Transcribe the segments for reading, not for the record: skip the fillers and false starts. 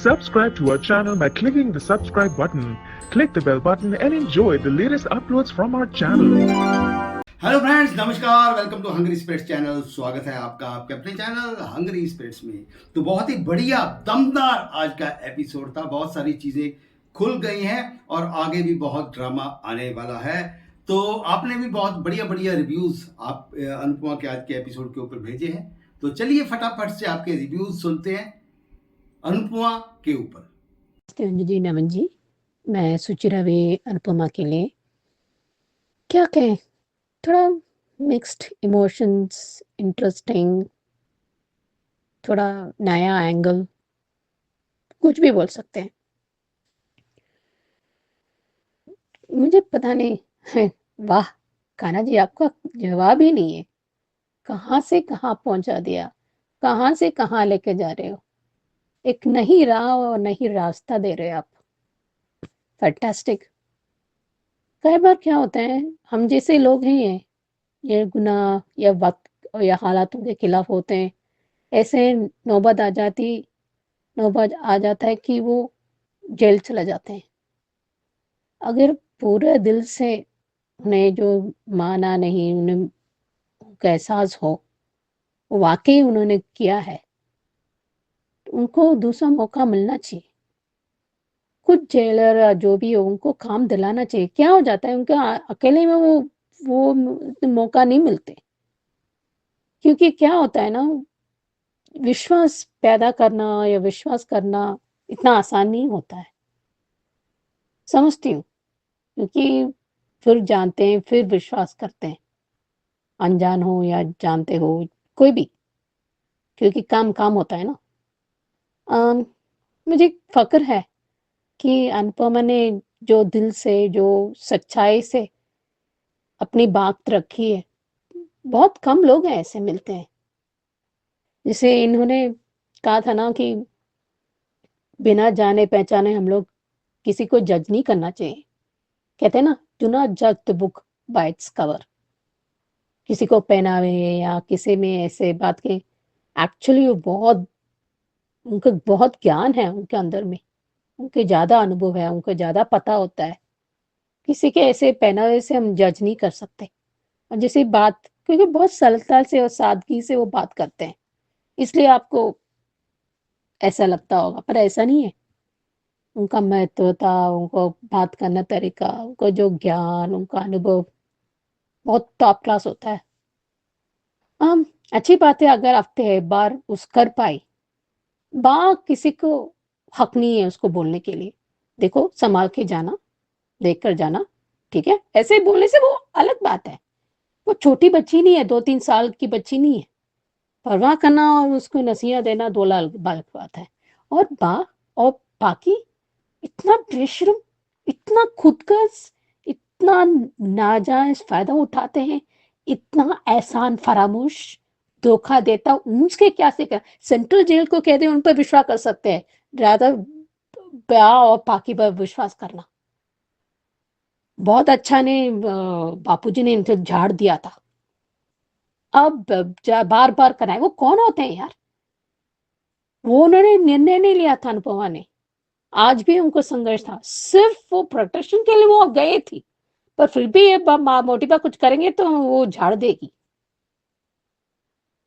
Subscribe to our channel by clicking the subscribe button. Click the bell button and enjoy the latest uploads from our channel. Hello friends, नमस्कार। Welcome to Hungry Spirits channel. स्वागत है आपका आपके अपने channel hungry spirits में। तो बहुत ही बढ़िया दमदार आज का एपिसोड था। बहुत सारी चीजें खुल गई हैं और आगे भी बहुत ड्रामा आने वाला है। तो आपने भी बहुत बढ़िया बढ़िया रिव्यूज आप अनुपमा के आज के एपिसोड के ऊपर भेजे हैं। तो चलिए फटाफट से आपके रिव्यूज सुनते हैं अनुपमा के ऊपर। जी नमन जी, मैं सुचिरा वे अनुपमा के लिए क्या कहें, थोड़ा मिक्स्ड इमोशंस, इंटरेस्टिंग, थोड़ा नया एंगल, कुछ भी बोल सकते हैं। मुझे पता नहीं है, वाह कान्हा जी, आपका जवाब ही नहीं है। कहाँ से कहाँ पहुंचा दिया, कहाँ से कहाँ लेके जा रहे हो। एक नई राह और नई रास्ता दे रहे हो आप। फैंटास्टिक। कई बार क्या होता है, हम जैसे लोग हैं ये गुनाह या वक्त या हालातों के खिलाफ होते हैं। ऐसे नौबत आ जाता है कि वो जेल चले जाते हैं। अगर पूरे दिल से उन्हें जो माना नहीं, उन्हें उनका एहसास हो वाकई उन्होंने किया है, तो उनको दूसरा मौका मिलना चाहिए। कुछ जेलर जो भी हो उनको काम दिलाना चाहिए। क्या हो जाता है, उनका अकेले में वो मौका नहीं मिलते। क्योंकि क्या होता है ना, विश्वास पैदा करना या विश्वास करना इतना आसान नहीं होता है, समझती हूँ। क्योंकि फिर जानते हैं, फिर विश्वास करते हैं, अनजान हो या जानते हो, कोई भी, क्योंकि काम काम होता है ना। मुझे फक्र है कि अनुपमा ने जो दिल से, जो सच्चाई से अपनी बात रखी है। बहुत कम लोग हैं ऐसे मिलते हैं। जिसे इन्होंने कहा था ना कि बिना जाने पहचाने हम लोग किसी को जज नहीं करना चाहिए। कहते हैं ना, डू नॉट जज the book by its cover. किसी को पहनावे या किसी में ऐसे बात के, एक्चुअली वो बहुत, उनका बहुत ज्ञान है उनके अंदर में, उनके ज़्यादा अनुभव है, उनको ज़्यादा पता होता है। किसी के ऐसे पहनावे से हम जज नहीं कर सकते। और जैसे बात, क्योंकि बहुत सरलता से और सादगी से वो बात करते हैं, इसलिए आपको ऐसा लगता होगा, पर ऐसा नहीं है। उनका महत्वता, उनको बात करना तरीका, उनको जो ज्ञान, उनका अनुभव बहुत टॉप क्लास होता है। अच्छी बात है अगर हफ्ते एक बार उस कर पाई। किसी को हक नहीं है उसको बोलने के लिए, देखो संभाल के जाना, देख कर जाना, ठीक है। ऐसे बोलने से वो अलग बात है। वो छोटी बच्ची नहीं है, 2-3 साल की बच्ची नहीं है। परवाह करना और उसको नसीहत देना दो लाल बात बात है। और और बाकी इतना बेशर्म, इतना खुदगर्ज, इतना नाजायज फायदा उठाते हैं, इतना एहसान फरामोश, धोखा देता, उसके क्या से क्या। सेंट्रल जेल को कहते हैं उन पर विश्वास कर सकते हैं, ज्यादा ब्याह और पाकि पर विश्वास करना। बहुत अच्छा ने बापूजी ने इनको झाड़ दिया था। अब बार बार कराए, वो कौन होते हैं यार। वो उन्होंने निर्णय नहीं लिया था अनुपमा ने, आज भी उनको संघर्ष था। सिर्फ वो प्रोटेक्शन के लिए वो गए थी, पर फिर भी ये मोटिवा कुछ करेंगे तो वो झाड़ देगी।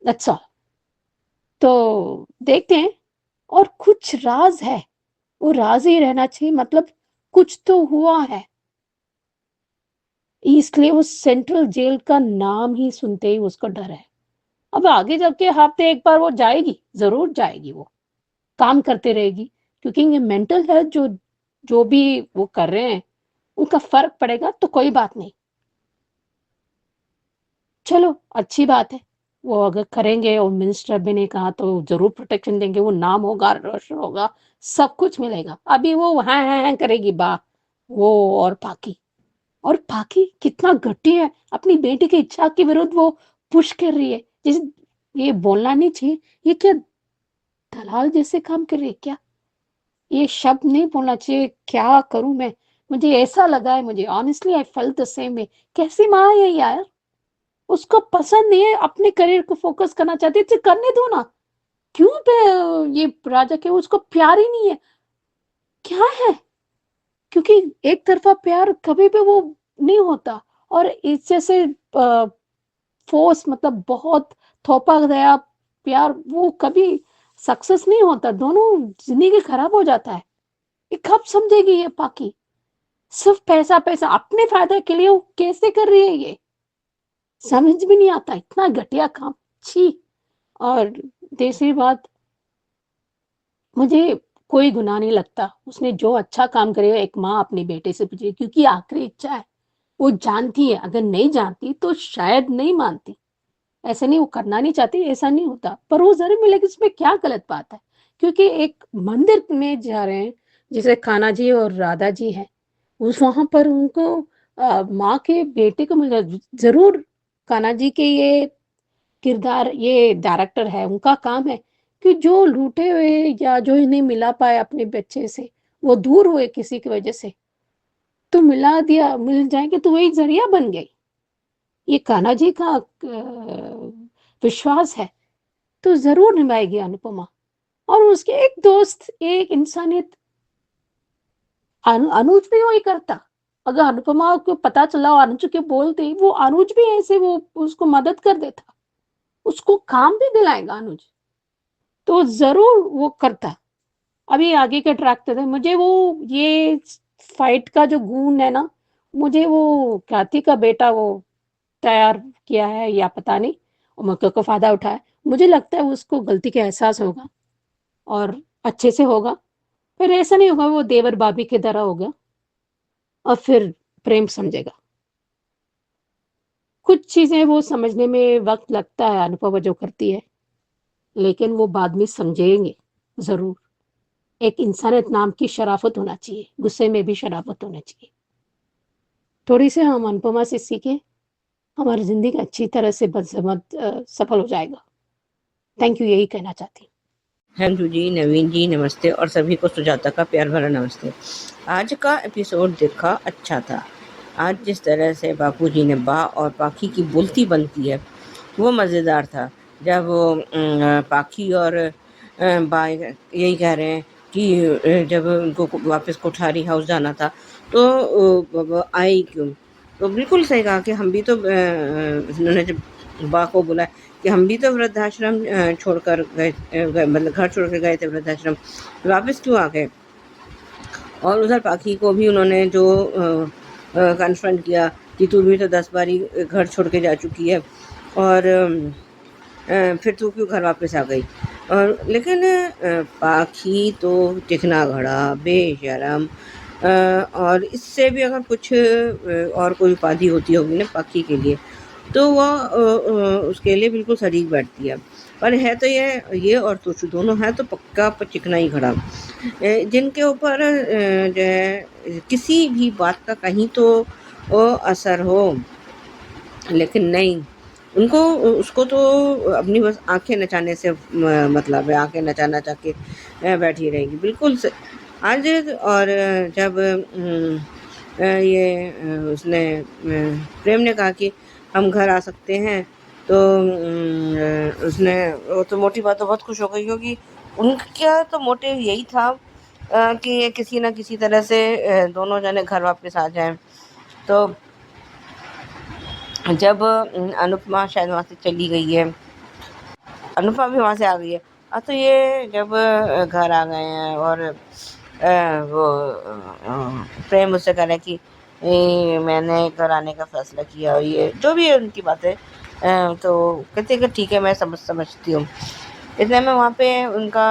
अच्छा, तो देखते हैं। और कुछ राज है, वो राज ही रहना चाहिए, मतलब कुछ तो हुआ है, इसलिए वो सेंट्रल जेल का नाम ही सुनते ही उसको डर है। अब आगे जाके हफ्ते एक बार वो जाएगी, जरूर जाएगी, वो काम करते रहेगी। क्योंकि ये मेंटल हेल्थ जो जो भी वो कर रहे हैं, उनका फर्क पड़ेगा तो कोई बात नहीं। चलो अच्छी बात है, वो अगर करेंगे और मिनिस्टर भी ने कहा तो जरूर प्रोटेक्शन देंगे, वो नाम होगा, रोशन होगा, सब कुछ मिलेगा। अभी वो हाँ करेगी वो। और पाकि कितना घटी है, अपनी बेटी की इच्छा के विरुद्ध वो पुश कर रही है। जैसे ये बोलना नहीं चाहिए, ये क्या दलाल जैसे काम कर रही है क्या। ये शब्द नहीं बोलना चाहिए। क्या करूं मैं, मुझे ऐसा लगा है, मुझे honestly I felt the same way. कैसी माँ है यार, उसको पसंद नहीं है, अपने करियर को फोकस करना चाहती है, करने दो ना। क्यों ये राजा के उसको प्यार ही नहीं है, क्या है? क्योंकि एक तरफा प्यार कभी भी वो नहीं होता, और इस जैसे फोर्स मतलब बहुत थोपा गया प्यार वो कभी सक्सेस नहीं होता, दोनों जिंदगी खराब हो जाता है। ये कब समझेगी ये पाकी? सिर्फ पैसा पैसा अपने फायदे के लिए वो कैसे कर रही है ये, समझ भी नहीं आता, इतना घटिया काम, छी। और दूसरी बात, मुझे कोई गुनाह नहीं लगता, उसने जो अच्छा काम करेगा एक माँ अपने बेटे से पूछे, क्योंकि आखिरी इच्छा है, वो जानती है, अगर नहीं जानती तो शायद नहीं मानती, ऐसे नहीं वो करना नहीं चाहती, ऐसा नहीं होता, पर वो जरूर मिलेगी, इसमें क्या गलत बात है? क्योंकि एक मंदिर में जा रहे हैं, जैसे कान्हा जी और राधा जी हैं, उस वहां पर उनको माँ के बेटे को मिल, जरूर कान्हा जी के ये किरदार, ये डायरेक्टर है, उनका काम है कि जो लूटे हुए या जो इन्हें मिला पाए अपने बच्चे से, वो दूर हुए किसी की वजह से, तो मिला दिया, मिल जाएंगे, तो वही जरिया बन गई। ये कान्हा जी का विश्वास है, तो जरूर निभाएगी अनुपमा। और उसके एक दोस्त, एक इंसानियत, अनुज भी वही करता, अगर अनुपमा को पता चला और अनुज के बोलते, वो अनुज भी ऐसे वो उसको मदद कर देता, उसको काम भी दिलाएगा अनुज, तो जरूर वो करता। अभी आगे के ट्रैक पे थे, मुझे वो ये फाइट का जो गुण है ना, मुझे वो ख्याति का बेटा वो तैयार किया है या पता नहीं, और मौके का फायदा उठाया, मुझे लगता है उसको गलती का एहसास होगा और अच्छे से होगा, फिर ऐसा नहीं होगा वो देवर भाभी की तरह होगा, और फिर प्रेम समझेगा। कुछ चीजें वो समझने में वक्त लगता है, अनुभव जो करती है, लेकिन वो बाद में समझेंगे जरूर। एक इंसानियत नाम की शराफत होना चाहिए, गुस्से में भी शराफत होना चाहिए। थोड़ी से हम अनुपमा से सीखें, हमारी जिंदगी अच्छी तरह से सफल हो जाएगा। थैंक यू, यही कहना चाहती हूँ। हेलो जी, नवीन जी नमस्ते, और सभी को सुजाता का प्यार भरा नमस्ते। आज का एपिसोड देखा, अच्छा था। आज जिस तरह से बापूजी ने बा और पाखी की बोलती बनती है वो मज़ेदार था। जब वो पाखी और बा यही कह रहे हैं कि जब उनको वापस कोठारी हाउस जाना था तो आई क्यों, तो बिल्कुल सही कहा कि हम भी तो उन्होंने जब बा को बोला कि हम भी तो वृद्धाश्रम छोड़कर गए, मतलब घर छोड़ कर गए थे वृद्धाश्रम, वापस क्यों आ गए। और उधर पाखी को भी उन्होंने जो कन्फ्रंट किया कि तू भी तो 10 बारी घर छोड़ के जा चुकी है, और फिर तू क्यों घर वापस आ गई। और लेकिन पाखी तो चिकना घड़ा, बेशरम, और इससे भी अगर कुछ और कोई उपाधि होती होगी ना पाखी के लिए, तो वह उसके लिए बिल्कुल सटीक बैठती है। पर है तो ये और तोशू दोनों है तो पक्का चिकना ही घड़ा, जिनके ऊपर जो है किसी भी बात का कहीं तो असर हो, लेकिन नहीं, उनको उसको तो अपनी बस आंखें नचाने से मतलब है, आंखें नचा नचा के बैठी रहेगी बिल्कुल आज। और जब ये उसने प्रेम ने कहा कि हम घर आ सकते हैं, तो उसने वो तो मोटी बात तो बहुत खुश हो गई, क्योंकि उनका तो मोटिव यही था कि किसी ना किसी तरह से दोनों जने घर वापस आ जाएं। तो जब अनुपमा शायद वहाँ से चली गई है, अनुपमा भी वहाँ से आ गई है, तो ये जब घर आ गए हैं और वो प्रेम उससे कह रहे कि मैंने घर आने का फैसला किया, और ये जो भी है उनकी बातें, तो कहते कि ठीक है, मैं समझती हूँ। इतने में वहाँ पे उनका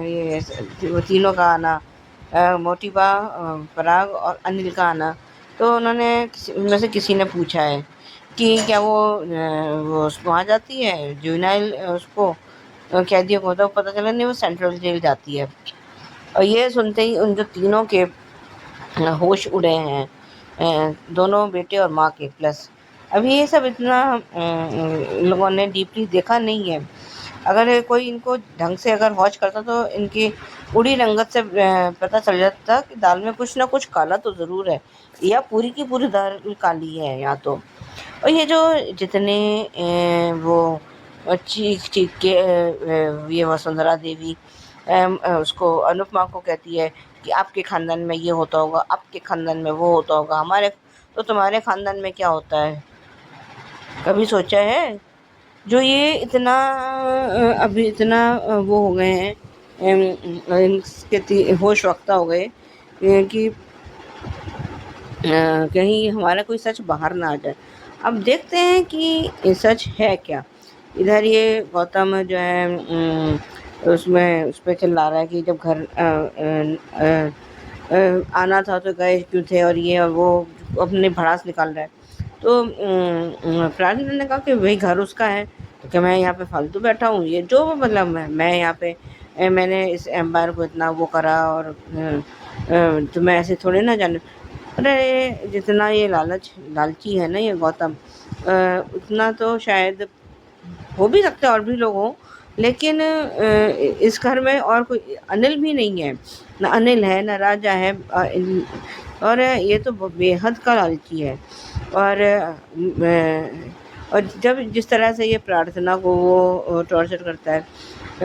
ये वो तीनों का आना, मोटिबा, पराग और अनिल का आना, तो उन्होंने उनमें से किसी ने पूछा है कि क्या वो वहाँ जाती है जुवेनाइल उसको कैदियों को, तो पता चला नहीं, वो सेंट्रल जेल जाती है। और ये सुनते ही उन जो तीनों के होश उड़े हैं, दोनों बेटे और माँ के, प्लस अभी ये सब इतना लोगों ने डीपली देखा नहीं है। अगर कोई इनको ढंग से अगर वॉच करता तो इनकी उड़ी रंगत से पता चल जाता कि दाल में कुछ ना कुछ काला तो ज़रूर है, या पूरी की पूरी दाल काली है या तो। और ये जो जितने वो चीख चीख के ये वसुंधरा देवी उसको अनुपमा को कहती है कि आपके खानदान में ये होता होगा, आपके खानदान में वो होता होगा, हमारे तो तुम्हारे खानदान में क्या होता है, कभी सोचा है? जो ये इतना अभी इतना वो हो गए हैं, इनके होश वक्ता हो गए कि कहीं हमारा कोई सच बाहर ना आ जाए। अब देखते हैं कि ये सच है क्या। इधर ये गौतम जो है उसमें उस पर चिल्ला रहा है कि जब घर आना था तो गए क्यों थे, और ये और वो अपने भड़ास निकाल रहा है। तो प्राची ने कहा कि भाई घर उसका है, तो क्या मैं यहाँ पे फालतू बैठा हूँ? ये जो मतलब मैं यहाँ पे मैंने इस एम्पायर को इतना वो करा, और तो मैं ऐसे थोड़े ना जाने। अरे जितना ये लालची है ना ये गौतम, उतना तो शायद हो भी सकता है और भी लोग हों, लेकिन इस घर में और कोई अनिल भी नहीं है, ना अनिल है ना राजा है, और ये तो बेहद का लालची है। और जब जिस तरह से ये प्रार्थना को वो टॉर्चर करता है,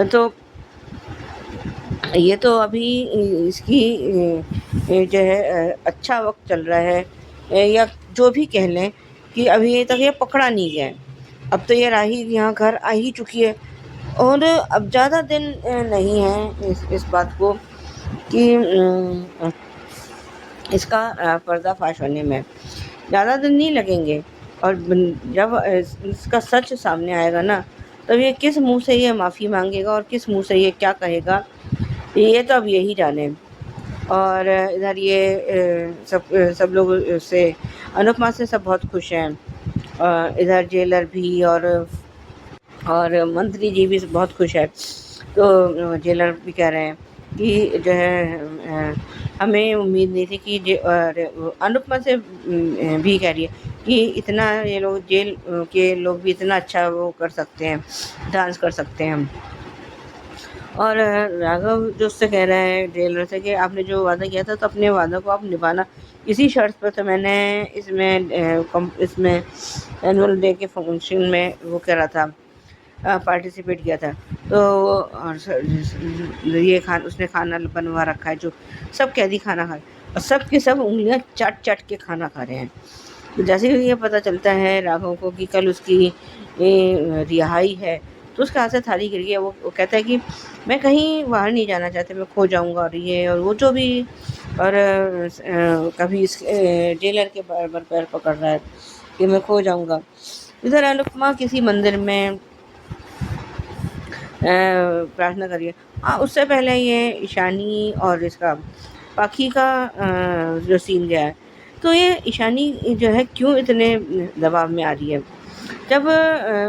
तो ये तो अभी इसकी जो है अच्छा वक्त चल रहा है, या जो भी कह लें कि अभी तक ये पकड़ा नहीं गया है। अब तो ये राही यहाँ घर आ ही चुकी है, और अब ज़्यादा दिन नहीं है इस बात को कि इसका पर्दाफाश होने में ज़्यादा दिन नहीं लगेंगे। और जब इसका सच सामने आएगा ना, तब ये किस मुंह से ये माफ़ी मांगेगा और किस मुंह से ये क्या कहेगा, ये तो अब यही जाने। और इधर ये सब लोग से अनुपमा से सब बहुत खुश हैं, इधर जेलर भी और मंत्री जी भी बहुत खुश है। तो जेलर भी कह रहे हैं कि जो है हमें उम्मीद नहीं थी कि अनुपमा से भी कह रही है कि इतना ये लोग जेल के लोग भी इतना अच्छा वो कर सकते हैं, डांस कर सकते हैं। और राघव जो उससे कह रहा है जेलर से कि आपने जो वादा किया था तो अपने वादा को आप निभाना, इसी शर्त पर तो मैंने इसमें एनुअल डे के फंक्शन में वो करा था, पार्टिसिपेट किया था। तो और ये उसने खाना बनवा रखा है, जो सब कैदी खाना खाए, और सब के सब उंगलियां चाट चाट के खाना खा रहे हैं। तो जैसे ही ये पता चलता है राघव को कि कल उसकी रिहाई है, तो उसके हाथ से थाली गिर गया। वो कहता है कि मैं कहीं बाहर नहीं जाना चाहता, मैं खो जाऊंगा, और ये और वो जो भी, और कभी इस जेलर के बराबर पैर पकड़ रहा है कि मैं खो जाऊंगा। इधर अनुपमा किसी मंदिर में प्रार्थना करिए। उससे पहले ये ईशानी और इसका पाखी का जो सीन गया है, तो ये ईशानी जो है क्यों इतने दबाव में आ रही है, जब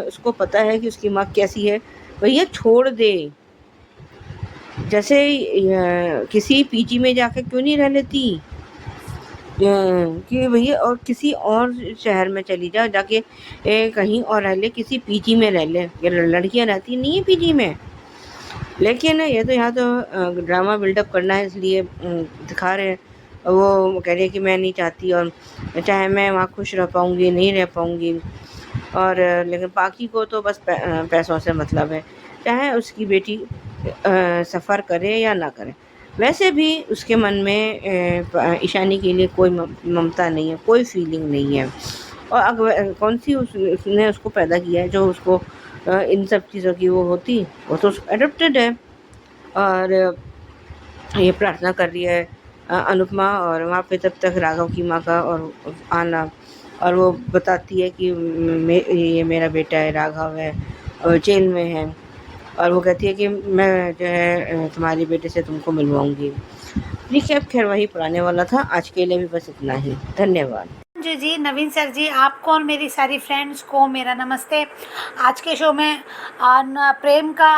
उसको पता है कि उसकी माँ कैसी है। भैया छोड़ दे, जैसे किसी पीजी में जाकर क्यों नहीं रह लेती, कि भैया और किसी और शहर में चली जा, जाके कहीं और रह ले, किसी पीजी में रह ले। ये लड़कियां रहती नहीं है पीजी में, लेकिन ये तो यहाँ तो ड्रामा बिल्डअप करना है, इसलिए दिखा रहे हैं। वो कह रही है कि मैं नहीं चाहती, और चाहे मैं वहाँ खुश रह पाऊँगी नहीं रह पाऊँगी, और लेकिन पाखी को तो बस पैसों से मतलब है, चाहे उसकी बेटी सफ़र करे या ना करे। वैसे भी उसके मन में ईशानी के लिए कोई ममता नहीं है, कोई फीलिंग नहीं है। और अगर कौन सी उसने उसको पैदा किया है जो उसको इन सब चीज़ों की वो होती, वो तो एडप्टेड है। और ये प्रार्थना कर रही है अनुपमा, और वहाँ पे तब तक राघव की माँ का और आना, और वो बताती है कि ये मेरा बेटा है, राघव है, और जेल में है, और वो कहती है कि मैं जो है तुम्हारे बेटे से तुमको मिलवाऊंगी। ठीक है, अब खैर वही पुराने वाला था। आज के लिए भी बस इतना ही, धन्यवाद। जी नवीन सर जी, आपको और मेरी सारी फ्रेंड्स को मेरा नमस्ते। आज के शो में प्रेम का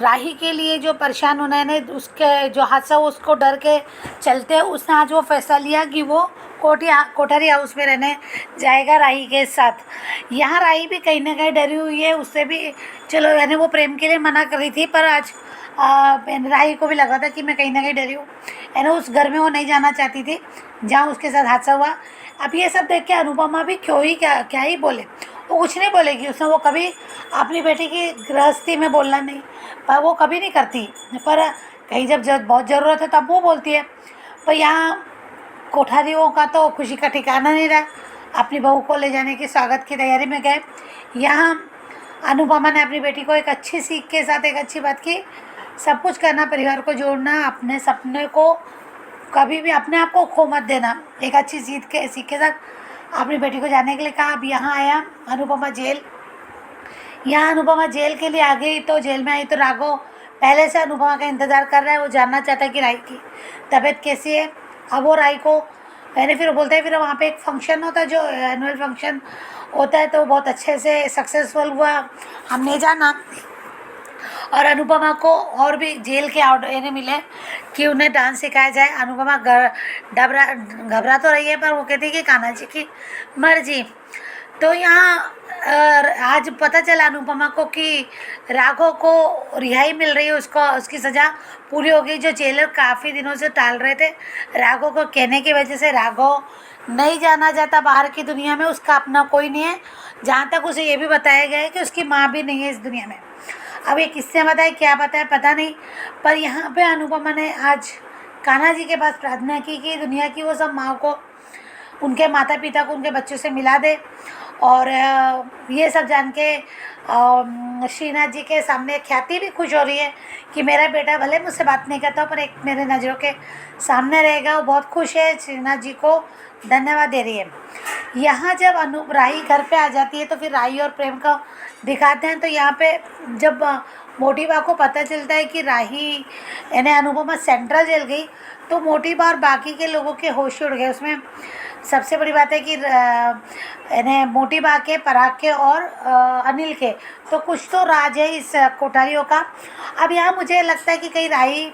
राही के लिए जो परेशान होना है, उसके जो हादसा उसको डर के चलते उसने आज वो फैसला लिया कि वो कोठारी हाउस में रहने जाएगा राही के साथ। यहाँ राही भी कहीं ना कहीं डरी हुई है उससे भी, चलो यानी वो प्रेम के लिए मना कर रही थी, पर आज राही को भी लगा था कि मैं कहीं ना कहीं डरी हूँ, यानी उस घर में वो नहीं जाना चाहती थी जहाँ उसके साथ हादसा हुआ। अब ये सब देख के अनुपमा भी क्या ही बोले, वो कुछ नहीं बोलेगी, उसने वो कभी अपनी बेटी की गृहस्थी में बोलना नहीं, पर वो कभी नहीं करती, पर कहीं जब बहुत ज़रूरत है तब वो बोलती है। पर यहाँ कोठारियों का तो खुशी का ठिकाना नहीं रहा। अपनी बहू को ले जाने की स्वागत की तैयारी में गए। यहाँ अनुपमा ने अपनी बेटी को एक अच्छी सीख के साथ एक अच्छी बात की, सब कुछ करना, परिवार को जोड़ना, अपने सपने को कभी भी अपने आप को खो मत देना। एक अच्छी सीख के साथ अपनी बेटी को जाने के लिए कहा। अब यहाँ आया अनुपमा जेल। यहाँ अनुपमा जेल के लिए आ गई, तो जेल में आई तो राघव पहले से अनुपमा का इंतज़ार कर रहा है। वो जानना चाहता है कि राई की तबीयत कैसी है। अब वो राई को मैंने फिर बोलते हैं, फिर वहाँ पे एक फंक्शन होता है जो एनुअल फंक्शन होता है, तो बहुत अच्छे से सक्सेसफुल हुआ, हमने जाना। और अनुपमा को और भी जेल के ऑर्डर मिले कि उन्हें डांस सिखाया जाए। अनुपमा घबरा तो रही है, पर वो कहती है कि कान्हा जी की मर्जी। तो यहाँ आज पता चला अनुपमा को कि राघव को रिहाई मिल रही है, उसकी सज़ा पूरी हो गई। जो जेलर काफ़ी दिनों से टाल रहे थे, राघव को कहने की वजह से राघव नहीं जाना चाहता बाहर की दुनिया में, उसका अपना कोई नहीं है। जहाँ तक उसे ये भी बताया गया है कि उसकी माँ भी नहीं है इस दुनिया में। अब ये किससे बताए, क्या बताए, पता नहीं। पर यहाँ पे अनुपमा ने आज कान्हा जी के पास प्रार्थना की कि दुनिया की वो सब माँ को, उनके माता पिता को उनके बच्चों से मिला दे। और ये सब जान के श्रीनाथ जी के सामने ख्याति भी खुश हो रही है कि मेरा बेटा भले मुझसे बात नहीं करता, पर एक मेरे नज़रों के सामने रहेगा। वो बहुत खुश है, श्रीनाथ जी को धन्यवाद दे रही है। यहाँ जब राही घर पे आ जाती है तो फिर राही और प्रेम का दिखाते हैं। तो यहाँ पे जब मोटी बा को पता चलता है कि राही यानी अनुपमा सेंट्रल जेल गई, तो मोटी बा और बाकी के लोगों के होश उड़ गए। उसमें सबसे बड़ी बात है कि यानी मोटी बा के, पराग के और अनिल के, तो कुछ तो राज है इस कोठारियों का। अब यहाँ मुझे लगता है कि कहीं राही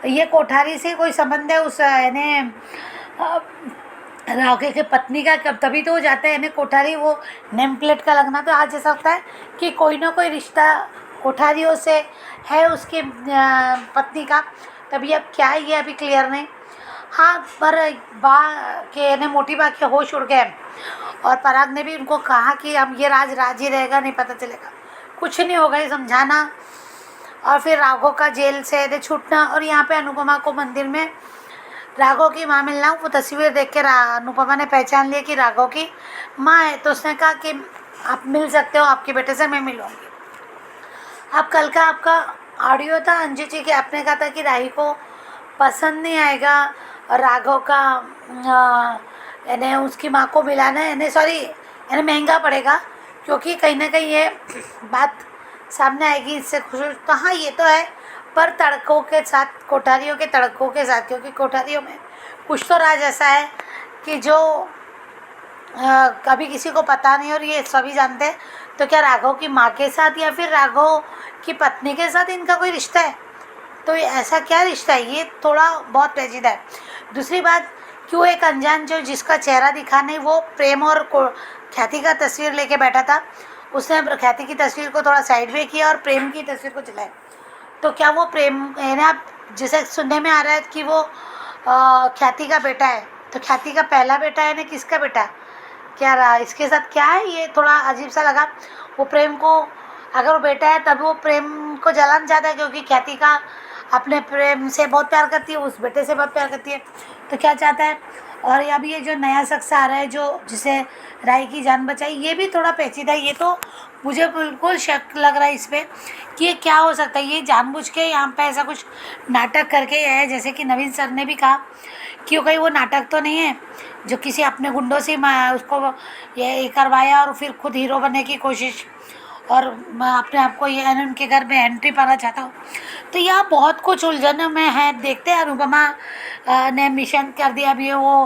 ये कोठारी से कोई संबंध है उस यानी राघव के पत्नी का, कब तभी तो हो जाता है यानी कोठारी, वो नेम प्लेट का लगना। तो आज ऐसा लगता है कि कोई ना कोई रिश्ता कोठारियों से है उसकी पत्नी का। तभी अब क्या है ये अभी क्लियर नहीं। हाँ, पर बा के यानी मोटी बा के होश उड़ गए और पराग ने भी उनको कहा कि अब ये राज ही रहेगा, नहीं पता चलेगा, कुछ नहीं होगा, ये समझाना। और फिर राघव का जेल से छूटना। और यहाँ पे अनुपमा को मंदिर में राघव की माँ मिलना। वो तस्वीर देख के अनुपमा ने पहचान लिया कि राघव की माँ है, तो उसने कहा कि आप मिल सकते हो, आपके बेटे से मैं मिलूँगी। अब कल का आपका ऑडियो था अंजू जी के, आपने कहा था कि राही को पसंद नहीं आएगा राघव का यानी उसकी माँ को मिलाना है, यानी महंगा पड़ेगा, क्योंकि कहीं ना कहीं ये बात सामने आएगी, इससे खुश। तो हाँ, ये तो है, पर तड़कों के साथ, कोठारियों के तड़कों के साथ, क्योंकि कोठारियों में कुछ तो राज ऐसा है कि जो कभी किसी को पता नहीं और ये सभी जानते हैं। तो क्या राघव की माँ के साथ या फिर राघव की पत्नी के साथ इनका कोई रिश्ता है? तो ये ऐसा क्या रिश्ता है, ये थोड़ा बहुत पेचीदा है। दूसरी बात, क्यों एक अनजान जो जिसका चेहरा दिखा नहीं, वो प्रेम और ख्याति का तस्वीर लेके बैठा था, उसने ख्याति की तस्वीर को थोड़ा साइड वे किया और प्रेम की तस्वीर को चलाया। तो क्या वो प्रेम है ना, जैसे सुनने में आ रहा है कि वो ख्याति का बेटा है, तो ख्याति का पहला बेटा है ना, किसका बेटा, क्या रहा इसके साथ, क्या है, ये थोड़ा अजीब सा लगा। वो प्रेम को, अगर वो बेटा है तब वो प्रेम को जलाना चाहता है, क्योंकि ख्याति का अपने प्रेम से बहुत प्यार करती है, उस बेटे से बहुत प्यार करती है, तो क्या चाहता है। और अब ये जो नया शख्स आ रहा है जो जिसे राही की जान बचाई, ये भी थोड़ा पेचीदा है। ये तो मुझे बिल्कुल शक लग रहा है इस पर कि ये क्या हो सकता है, ये जानबूझ के यहाँ पे ऐसा कुछ नाटक करके है, जैसे कि नवीन सर ने भी कहा कि कहीं वो नाटक तो नहीं है जो किसी अपने गुंडों से उसको ये करवाया और फिर खुद हीरो बनने की कोशिश, और मैं अपने आप को ये उनके घर में एंट्री पाना चाहता हूँ। तो यहाँ बहुत कुछ उलझन में है। देखते हैं, अनुपमा ने मिशन कर दिया अभी। वो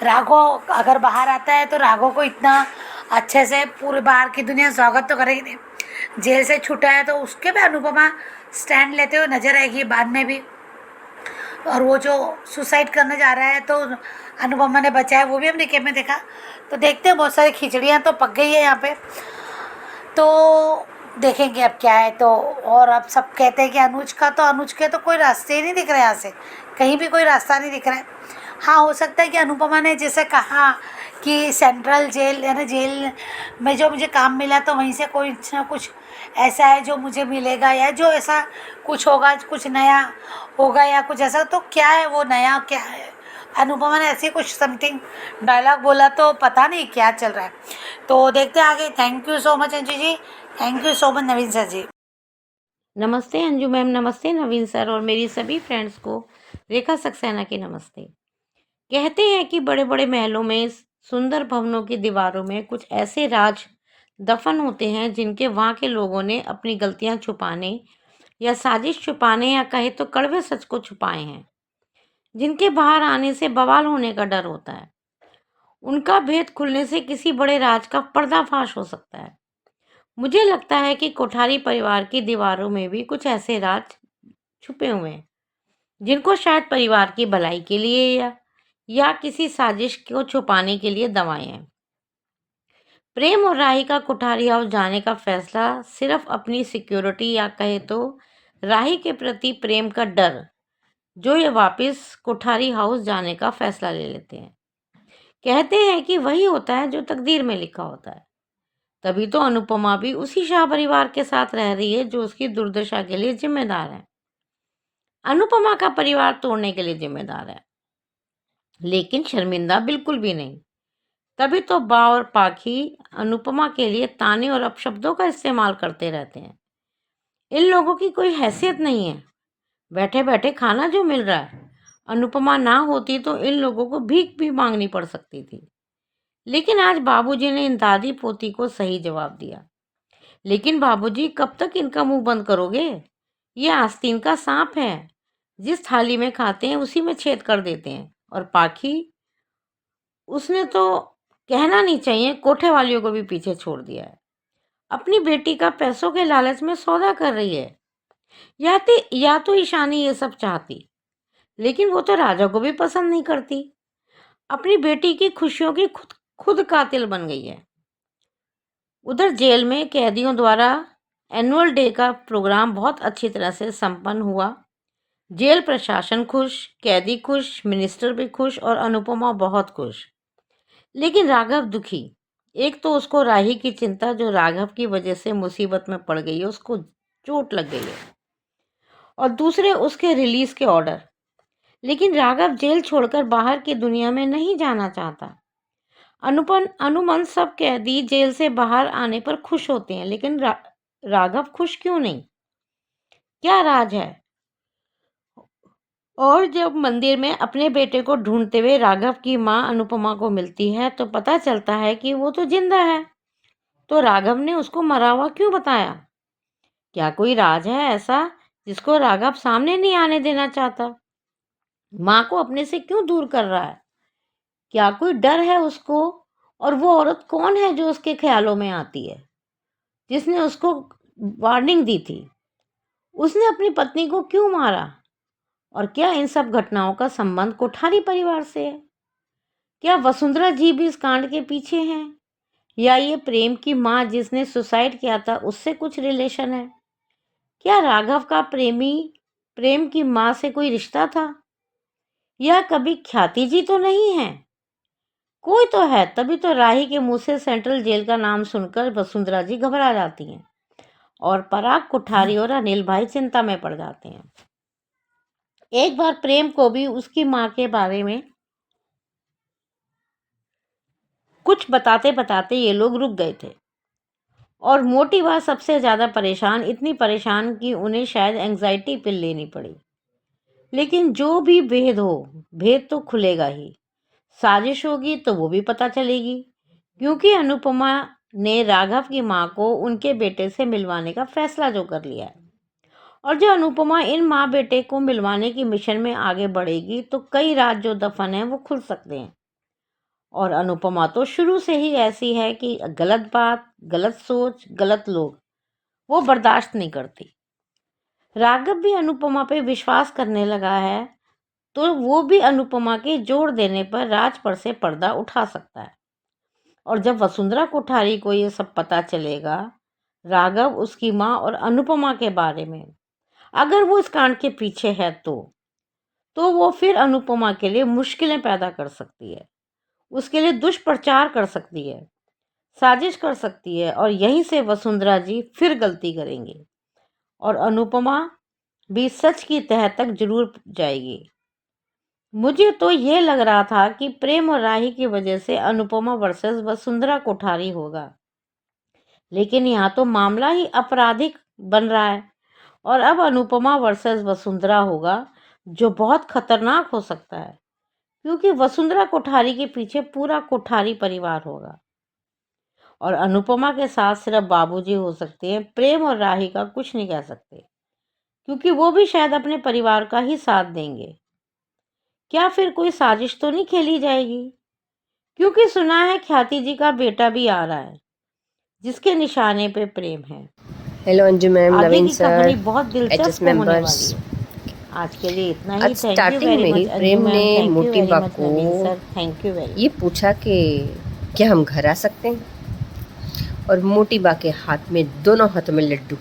राघव अगर बाहर आता है तो राघव को इतना अच्छे से पूरे बाहर की दुनिया स्वागत तो करेगी नहीं। जेल से छूटा है तो उसके भी अनुपमा स्टैंड लेते हुए नजर आएगी बाद में भी। और वो जो सुसाइड करने जा रहा है तो अनुपमा ने बचाया, वो भी हमने कैब में देखा। तो देखते हैं, बहुत सारी खिचड़ियाँ तो पक गई है यहाँ पे, तो देखेंगे अब क्या है। तो और अब सब कहते हैं कि अनुज के तो कोई रास्ते ही नहीं दिख रहे, यहाँ से कहीं भी कोई रास्ता नहीं दिख रहा है। हाँ, हो सकता है कि अनुपमा ने जैसे कहा कि सेंट्रल जेल है ना, जेल में जो मुझे काम मिला तो वहीं से कुछ ना कुछ ऐसा है जो मुझे मिलेगा, या जो ऐसा कुछ होगा, कुछ नया होगा या कुछ ऐसा। तो क्या है वो नया, क्या है? अनुपमा ने ऐसे कुछ समथिंग डायलॉग बोला, तो पता नहीं क्या चल रहा है। तो देखते हैं आगे। Thank you so much Anju ji, thank you so much Naveen sir ji. नमस्ते अंजू मैम, नमस्ते नवीन सर और मेरी सभी फ्रेंड्स को रेखा सक्सेना के नमस्ते। कहते हैं कि बड़े बड़े महलों में, सुंदर भवनों की दीवारों में कुछ ऐसे राज दफन होते हैं जिनके वहाँ के लोगों ने अपनी गलतियाँ छुपाने या साजिश छुपाने या कहे तो कड़वे सच को छुपाए हैं, जिनके बाहर आने से बवाल होने का डर होता है। उनका भेद खुलने से किसी बड़े राज का पर्दाफाश हो सकता है। मुझे लगता है कि कोठारी परिवार की दीवारों में भी कुछ ऐसे राज छुपे हुए हैं जिनको शायद परिवार की भलाई के लिए या किसी साजिश को छुपाने के लिए दबाए हैं। प्रेम और राही का कोठारी हाउस जाने का फैसला सिर्फ अपनी सिक्योरिटी या कहे तो राही के प्रति प्रेम का डर जो ये वापस कोठारी हाउस जाने का फैसला ले लेते हैं। कहते हैं कि वही होता है जो तकदीर में लिखा होता है। तभी तो अनुपमा भी उसी शाह परिवार के साथ रह रही है जो उसकी दुर्दशा के लिए जिम्मेदार है। अनुपमा का परिवार तोड़ने के लिए जिम्मेदार है, लेकिन शर्मिंदा बिल्कुल भी नहीं। तभी तो बा और पाखी अनुपमा के लिए ताने और अपशब्दों का इस्तेमाल करते रहते हैं। इन लोगों की कोई हैसियत नहीं है। बैठे बैठे खाना जो मिल रहा है, अनुपमा ना होती तो इन लोगों को भीख भी मांगनी पड़ सकती थी। लेकिन आज बाबूजी ने इन दादी पोती को सही जवाब दिया। लेकिन बाबूजी, कब तक इनका मुंह बंद करोगे? ये आस्तीन का सांप है, जिस थाली में खाते हैं उसी में छेद कर देते हैं। और पाखी, उसने तो कहना नहीं चाहिए कोठे वालियों को भी पीछे छोड़ दिया है। अपनी बेटी का पैसों के लालच में सौदा कर रही है। या तो ईशानी ये सब चाहती, लेकिन वो तो राजा को भी पसंद नहीं करती। अपनी बेटी की खुशियों की खुद कातिल बन गई है। उधर जेल में कैदियों द्वारा एनुअल डे का प्रोग्राम बहुत अच्छी तरह से संपन्न हुआ। जेल प्रशासन खुश, कैदी खुश, मिनिस्टर भी खुश और अनुपमा बहुत खुश। लेकिन राघव दुखी। एक तो उसको राही की चिंता, जो राघव की वजह से मुसीबत में पड़ गई है, उसको चोट लग गई है, और दूसरे उसके रिलीज के ऑर्डर। लेकिन राघव जेल छोड़कर बाहर की दुनिया में नहीं जाना चाहता। अनुमन सब कैदी जेल से बाहर आने पर खुश होते हैं, लेकिन राघव खुश क्यों नहीं? क्या राज है? और जब मंदिर में अपने बेटे को ढूंढते हुए राघव की मां अनुपमा को मिलती है तो पता चलता है कि वो तो जिंदा है। तो राघव ने उसको मरा हुआ क्यों बताया? क्या कोई राज है ऐसा जिसको राघव सामने नहीं आने देना चाहता? माँ को अपने से क्यों दूर कर रहा है? क्या कोई डर है उसको? और वो औरत कौन है जो उसके ख्यालों में आती है, जिसने उसको वार्निंग दी थी? उसने अपनी पत्नी को क्यों मारा? और क्या इन सब घटनाओं का संबंध कोठारी परिवार से है? क्या वसुंधरा जी भी इस कांड के पीछे हैं? या ये प्रेम की माँ जिसने सुसाइड किया था उससे कुछ रिलेशन है? क्या राघव का प्रेम की माँ से कोई रिश्ता था? या कभी ख्याति जी तो नहीं है? कोई तो है, तभी तो राही के मुंह से सेंट्रल जेल का नाम सुनकर वसुंधरा जी घबरा जाती हैं और पराग कोठारी और अनिल भाई चिंता में पड़ जाते हैं। एक बार प्रेम को भी उसकी माँ के बारे में कुछ बताते बताते ये लोग रुक गए थे। और मोटी बात, सबसे ज़्यादा परेशान, इतनी परेशान कि उन्हें शायद एंग्जाइटी पिल लेनी पड़ी। लेकिन जो भी भेद हो, भेद तो खुलेगा ही। साजिश होगी तो वो भी पता चलेगी, क्योंकि अनुपमा ने राघव की माँ को उनके बेटे से मिलवाने का फैसला जो कर लिया है। और जो अनुपमा इन माँ बेटे को मिलवाने की मिशन में आगे बढ़ेगी तो कई राज जो दफन हैं वो खुल सकते हैं। और अनुपमा तो शुरू से ही ऐसी है कि गलत बात, गलत सोच, गलत लोग वो बर्दाश्त नहीं करती। राघव भी अनुपमा पे विश्वास करने लगा है, तो वो भी अनुपमा के जोड़ देने पर राज पर से पर्दा उठा सकता है। और जब वसुंधरा कोठारी को ये सब पता चलेगा, राघव, उसकी माँ और अनुपमा के बारे में, अगर वो इस कांड के पीछे है तो वो फिर अनुपमा के लिए मुश्किलें पैदा कर सकती है। उसके लिए दुष्प्रचार कर सकती है, साजिश कर सकती है, और यहीं से वसुंधरा जी फिर गलती करेंगी और अनुपमा भी सच की तह तक जरूर जाएगी। मुझे तो ये लग रहा था कि प्रेम और राही की वजह से अनुपमा वर्सेस वसुंधरा कोठारी होगा, लेकिन यहाँ तो मामला ही आपराधिक बन रहा है और अब अनुपमा वर्सेस वसुंधरा होगा, जो बहुत खतरनाक हो सकता है, क्योंकि वसुंधरा कोठारी के पीछे पूरा कोठारी परिवार होगा और अनुपमा के साथ सिर्फ बाबूजी हो सकते हैं। प्रेम और राही का कुछ नहीं कह सकते, क्योंकि वो भी शायद अपने परिवार का ही साथ देंगे। क्या फिर कोई साजिश तो नहीं खेली जाएगी? क्योंकि सुना है ख्याति जी का बेटा भी आ रहा है, जिसके निशाने पे प्रेम है। हेलो अंजू मैम, आगे नवीन की कहानी सर, बहुत दिलचस्प एचएस होने मेंबर्स। वाली है। आज के लिए इतना ही। आज थैंक यू स्टार्टिंग वेरी में मच ही अंजू प्रेम मैम, ने थैंक यू मोटी वेरी बा मच को नवीन सर, थैंक यू वेरी ये पूछा कि क्या हम घर आ सकते हैं, और मोटी बा के हाथ में, दोनों हाथों में लड्डू,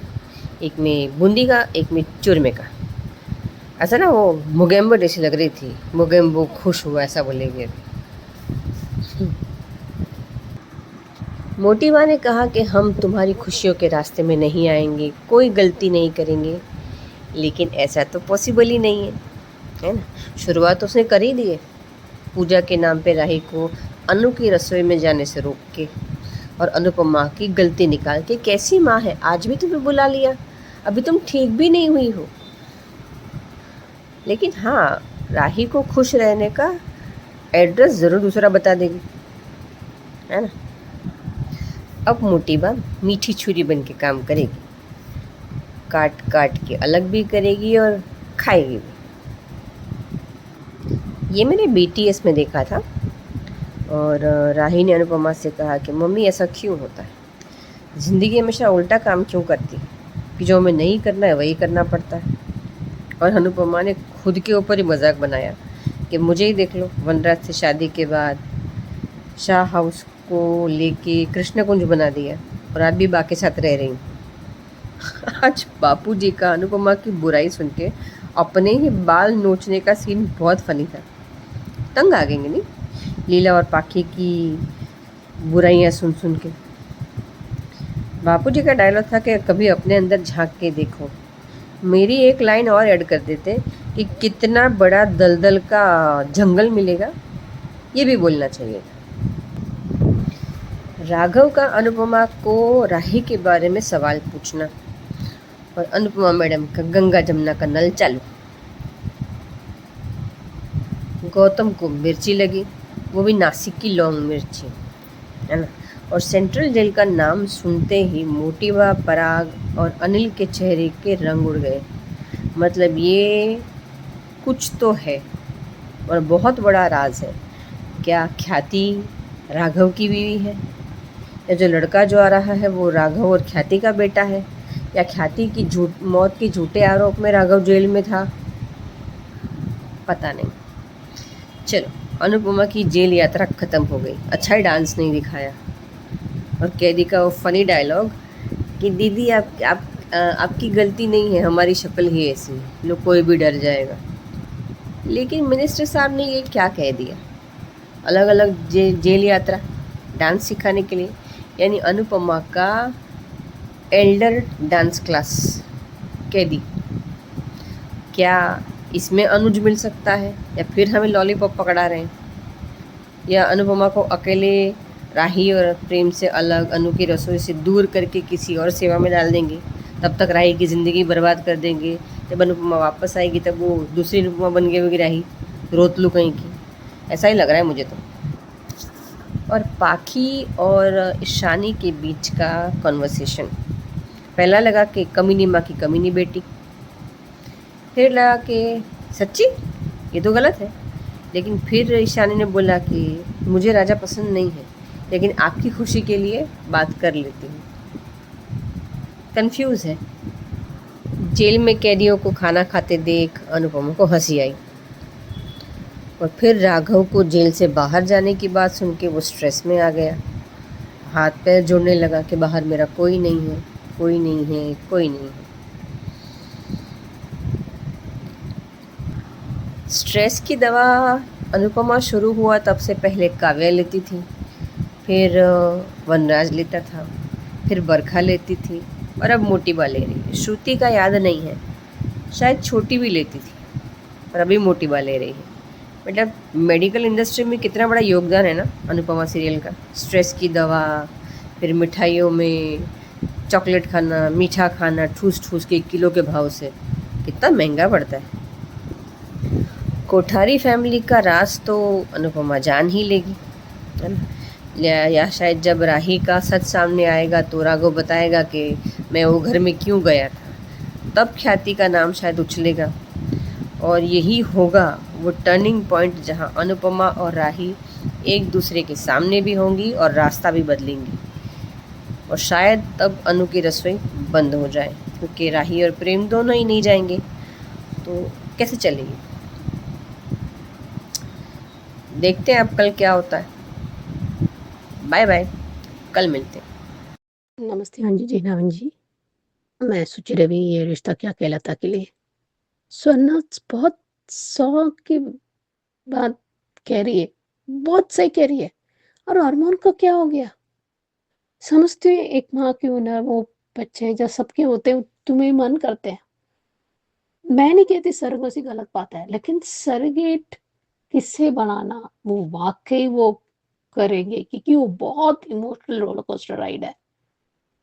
एक में बूंदी का, एक में चूरमे का। ऐसा ना वो मोगेम्बो जैसी लग रही थी, मोगेम्बो खुश हुआ ऐसा बोलेंगे। मोटी बा ने कहा कि हम तुम्हारी खुशियों के रास्ते में नहीं आएंगे, कोई गलती नहीं करेंगे, लेकिन ऐसा तो पॉसिबल ही नहीं है ना। शुरुआत उसने कर ही दी है, पूजा के नाम पे राही को अनु की रसोई में जाने से रोक के, और अनुपमा की गलती निकाल के। कैसी माँ है, आज भी तुम्हें बुला लिया, अभी तुम ठीक भी नहीं हुई हो। लेकिन हाँ, राही को खुश रहने का एड्रेस ज़रूर दूसरा बता देगी, है ना। अब मोटी बा मीठी छुरी बन के काम करेगी, काट काट के अलग भी करेगी और खाएगी भी। ये मैंने BTS में देखा था, और राही ने अनुपमा से कहा कि मम्मी ऐसा क्यों होता है, ज़िंदगी हमेशा उल्टा काम क्यों करती है, कि जो हमें नहीं करना है वही करना पड़ता है। और अनुपमा ने खुद के ऊपर ही मजाक बनाया कि मुझे ही देख लो, वनराज से शादी के बाद शाह हाउस को लेके कृष्ण कुंज बना दिया, और आज भी बाकी साथ रह रही हूँ। आज बापू जी का अनुपमा की बुराई सुन के अपने ही बाल नोचने का सीन बहुत फनी था। तंग आ गएंगे नहीं लीला और पाखी की बुराइयां सुन सुन के। बापू जी का डायलॉग था कि कभी अपने अंदर झांक के देखो। मेरी एक लाइन और ऐड कर देते कि कितना बड़ा दलदल का जंगल मिलेगा, ये भी बोलना चाहिए था। राघव का अनुपमा को राही के बारे में सवाल पूछना, और अनुपमा मैडम का गंगा जमुना का नल चालू। गौतम को मिर्ची लगी, वो भी नासिक की लौंग मिर्ची, है ना। और सेंट्रल जेल का नाम सुनते ही मोटीबा, पराग और अनिल के चेहरे के रंग उड़ गए। मतलब ये कुछ तो है और बहुत बड़ा राज है। क्या ख्याति राघव की बीवी है, या जो लड़का जो आ रहा है वो राघव और ख्याति का बेटा है, या ख्याति की मौत के झूठे आरोप में राघव जेल में था, पता नहीं। चलो, अनुपमा की जेल यात्रा ख़त्म हो गई। अच्छा ही डांस नहीं दिखाया, और कैदी का वो फनी डायलॉग कि दीदी आपकी गलती नहीं है, हमारी शक्ल ही ऐसी है, लोग कोई भी डर जाएगा। लेकिन मिनिस्टर साहब ने ये क्या कह दिया, अलग अलग जेल यात्रा डांस सिखाने के लिए, यानी अनुपमा का एल्डर डांस क्लास कैदी। क्या इसमें अनुज मिल सकता है, या फिर हमें लॉलीपॉप पकड़ा रहे हैं, या अनुपमा को अकेले राही और प्रेम से अलग, अनु की रसोई से दूर करके किसी और सेवा में डाल देंगे, तब तक राही की ज़िंदगी बर्बाद कर देंगे। जब अनुपमा वापस आएगी तब वो दूसरी अनुपमा बन गई होगी, राही रोतलू कहीं की, ऐसा ही लग रहा है मुझे तो। और पाखी और ईशानी के बीच का कन्वर्सेशन, पहला लगा कि कमीनी माँ की कमीनी बेटी, फिर लगा कि सच्ची ये तो गलत है, लेकिन फिर ईशानी ने बोला कि मुझे राजा पसंद नहीं है, लेकिन आपकी खुशी के लिए बात कर लेती हूँ। कंफ्यूज है। जेल में कैदियों को खाना खाते देख अनुपमा को हंसी आई, और फिर राघव को जेल से बाहर जाने की बात सुन के वो स्ट्रेस में आ गया, हाथ पैर जोड़ने लगा कि बाहर मेरा कोई नहीं है, कोई नहीं है, कोई नहीं है। स्ट्रेस की दवा अनुपमा शुरू हुआ तब से पहले काव्या लेती थी, फिर वनराज लेता था, फिर बरखा लेती थी और अब मोटी बा ले रही है। श्रुति का याद नहीं है, शायद छोटी भी लेती थी और अभी मोटी बा ले रही है। मतलब मेडिकल इंडस्ट्री में कितना बड़ा योगदान है ना अनुपमा सीरियल का। स्ट्रेस की दवा, फिर मिठाइयों में चॉकलेट खाना, मीठा खाना, ठूस ठूस के किलो के भाव से कितना महंगा पड़ता है। कोठारी फैमिली का राज तो अनुपमा जान ही लेगी, है ना। या शायद जब राही का सच सामने आएगा तो राघव बताएगा कि मैं वो घर में क्यों गया था, तब ख्याति का नाम शायद उछलेगा। और यही होगा वो टर्निंग पॉइंट जहां अनुपमा और राही एक दूसरे के सामने भी होंगी और रास्ता भी बदलेंगी। और शायद तब अनु की रसोई बंद हो जाए, क्योंकि राही और प्रेम दोनों ही नहीं जाएंगे तो कैसे चलेगी। देखते हैं अब कल क्या होता है। बाय बाय, कल मिलते हैं। नमस्ते अंजू जी, नवन जी। मैं सोच रही भी ये रिश्ता क्या कहलाता के लिए स्वर्णा बहुत 100 की बात कह रही है, बहुत सही कह रही है। और हार्मोन को क्या हो गया? समझती हूँ एक माँ क्यों ना वो बच्चे जो सबके होते हैं तुम्हें मन करते हैं। मैं नहीं कहती सरोगेसी गलत बात है, लेकिन सरोगेट किससे बनाना वो वाकई वो करेंगे, क्योंकि वो बहुत इमोशनल रोलर कोस्टर राइड है।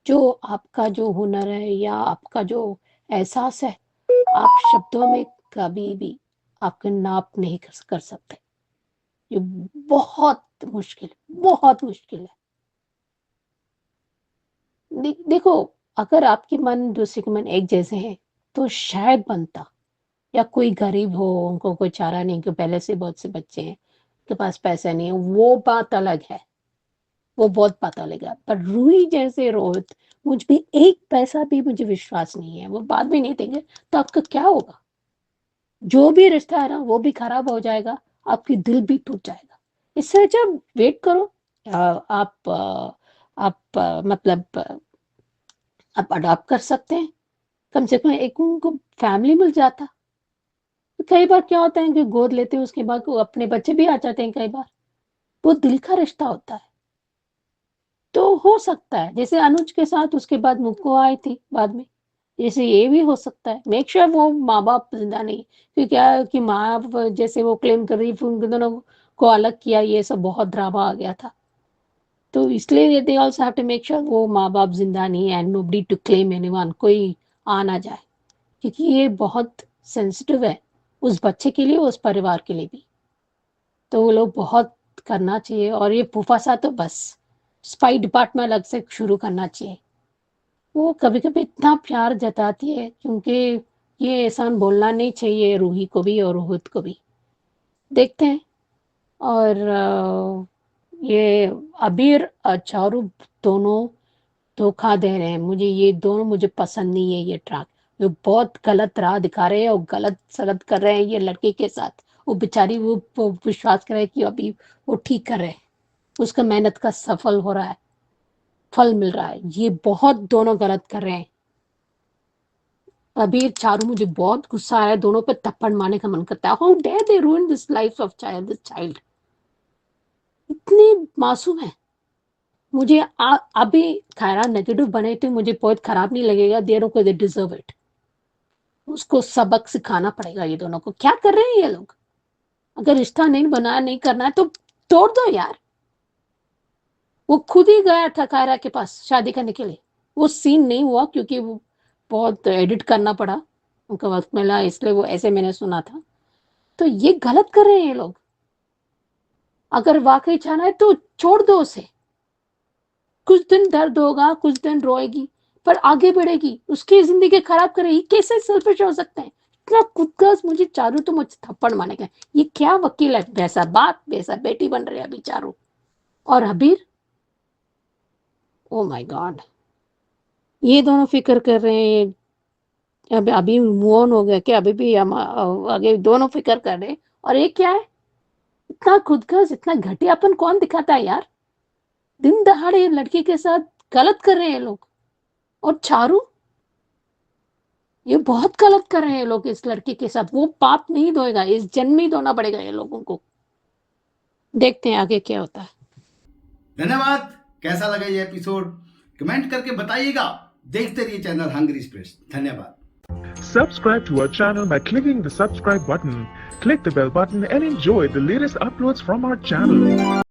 जो आपका जो हुनर है या आपका जो एहसास है, आप शब्दों में कभी भी आपके नाप नहीं कर सकते। ये बहुत मुश्किल है, बहुत मुश्किल है। देखो, अगर आपके मन दूसरे के मन एक जैसे हैं तो शायद बनता, या कोई गरीब हो उनको कोई चारा नहीं, कि पहले से बहुत से बच्चे हैं के पास पैसा नहीं है, वो बात अलग है, वो बहुत पता लगा। पर रूही जैसे रोहित, मुझ पे एक पैसा भी मुझे विश्वास नहीं है, वो बात भी नहीं देंगे, तो आपका क्या होगा? जो भी रिश्ता है ना वो भी खराब हो जाएगा, आपकी दिल भी टूट जाएगा। इससे अच्छा वेट करो। मतलब आप अडॉप्ट कर सकते हैं, कम से कम एक उनको फैमिली मिल जाता। तो कई बार क्या होता है कि गोद लेते हैं उसके बाद वो अपने बच्चे भी आ जाते हैं, कई बार वो दिल का रिश्ता होता है। तो हो सकता है जैसे अनुज के साथ उसके बाद मुक्को आई थी बाद में, जैसे ये भी हो सकता है। मेक श्योर वो माँ बाप जिंदा नहीं, क्योंकि क्या है कि माँ जैसे वो क्लेम कर रही थी उन दोनों को अलग किया, ये सब बहुत ड्रामा आ गया था। तो इसलिए they also have to make sure वो माँ बाप जिंदा नहीं है, and nobody to claim anyone, कोई आ ना जाए, क्योंकि ये बहुत सेंसिटिव है उस बच्चे के लिए, उस परिवार के लिए भी। तो वो लोग बहुत करना चाहिए। और ये फूफा सा तो बस स्पाई डिपार्टमेंट अलग से शुरू करना चाहिए। वो कभी कभी इतना प्यार जताती है, क्योंकि ये एहसान बोलना नहीं चाहिए रूही को भी और रोहित को भी। देखते हैं। और ये अबीर चारू दोनों धोखा दे रहे हैं मुझे, ये दोनों मुझे पसंद नहीं है। ये ट्रैक वो बहुत गलत राह दिखा रहे हैं और गलत सलत कर रहे हैं ये लड़के के साथ। वो बेचारी वो विश्वास कर रहे हैं कि अभी वो ठीक कर रहे हैं, उसका मेहनत का सफल हो रहा है, फल मिल रहा है। ये बहुत दोनों गलत कर रहे हैं। अबीर चारू मुझे बहुत गुस्सा आया, दोनों पे थप्पड़ मारने का मन करता है। How dare they ruin this life of child, this child इतनी मासूम है। मुझे अभी खैरा नेगेटिव बने तो मुझे बहुत खराब नहीं लगेगा, देरों को दे डिजर्व इट। उसको सबक सिखाना पड़ेगा ये दोनों को। क्या कर रहे हैं ये लोग? अगर रिश्ता नहीं बनाया, नहीं करना है तो तोड़ दो यार। वो खुद ही गया था कायरा के पास शादी करने के लिए, वो सीन नहीं हुआ क्योंकि वो बहुत एडिट करना पड़ा, उनका वक्त मिला, इसलिए वो ऐसे मैंने सुना था। तो ये गलत कर रहे हैं ये लोग। अगर वाकई चाहना है तो छोड़ दो उसे। कुछ दिन दर्द होगा, कुछ दिन रोएगी, पर आगे बढ़ेगी। उसकी जिंदगी खराब करेगी, कैसे सेल्फिश हो सकते हैं? इतना खुदगर्ज। मुझे चारू तो मुझे थप्पड़ मारेगा। ये क्या वकील है, वैसा बाप वैसा बेटी बन रहे अभी चारू। और अबीर, ओ माय गॉड, ये दोनों फिक्र कर रहे हैं। अब अभी मूव ऑन हो गया क्या? अभी भी हम आगे दोनों फिक्र कर रहे हैं। और ये क्या है? इतना खुदगर्ज, इतना घटियापन कौन दिखाता है यार? दिन दहाड़े लड़की के साथ गलत कर रहे हैं लोग। और चारू, ये बहुत गलत कर रहे हैं लोग इस लड़की के साथ। वो पाप नहीं धोएगा, इस जन्म में ही धोना पड़ेगा ये लोगों को। देखते हैं आगे क्या होता है। धन्यवाद। कैसा लगा ये एपिसोड कमेंट करके बताइएगा। देखते रहिए चैनल हंगरी स्पिरिट्स। धन्यवाद। Subscribe to our channel by clicking the subscribe button. Click the bell button and enjoy the latest uploads from our channel.